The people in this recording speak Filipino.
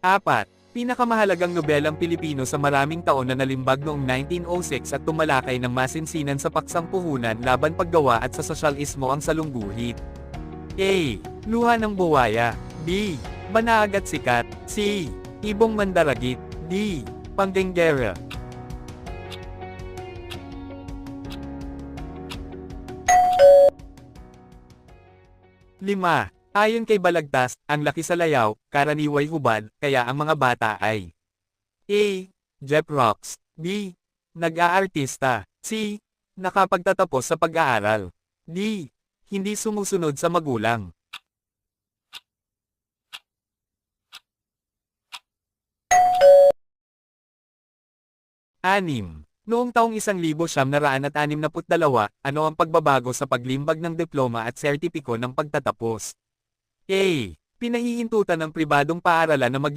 4. Pinakamahalagang nobelang Pilipino sa maraming taon na nalimbag noong 1906 at tumalakay ng masinsinan sa paksang puhunan laban paggawa at sa sosyalismo ang salungguhit. A. Luha ng Buwaya. B. Banaag at Sikat. C. Ibong Mandaragit. D. Panggenggera. 5. Ayon kay Balagtas, ang laki sa layaw, karaniway hubad, kaya ang mga bata ay A. Jeff Rocks. B. Nag-aartista. C. Nakapagtatapos sa pag-aaral. D. Hindi sumusunod sa magulang. 6. Noong taong 1962, ano ang pagbabago sa paglimbag ng diploma at sertipiko ng pagtatapos? A. Pinahihintutan ng pribadong paaralan na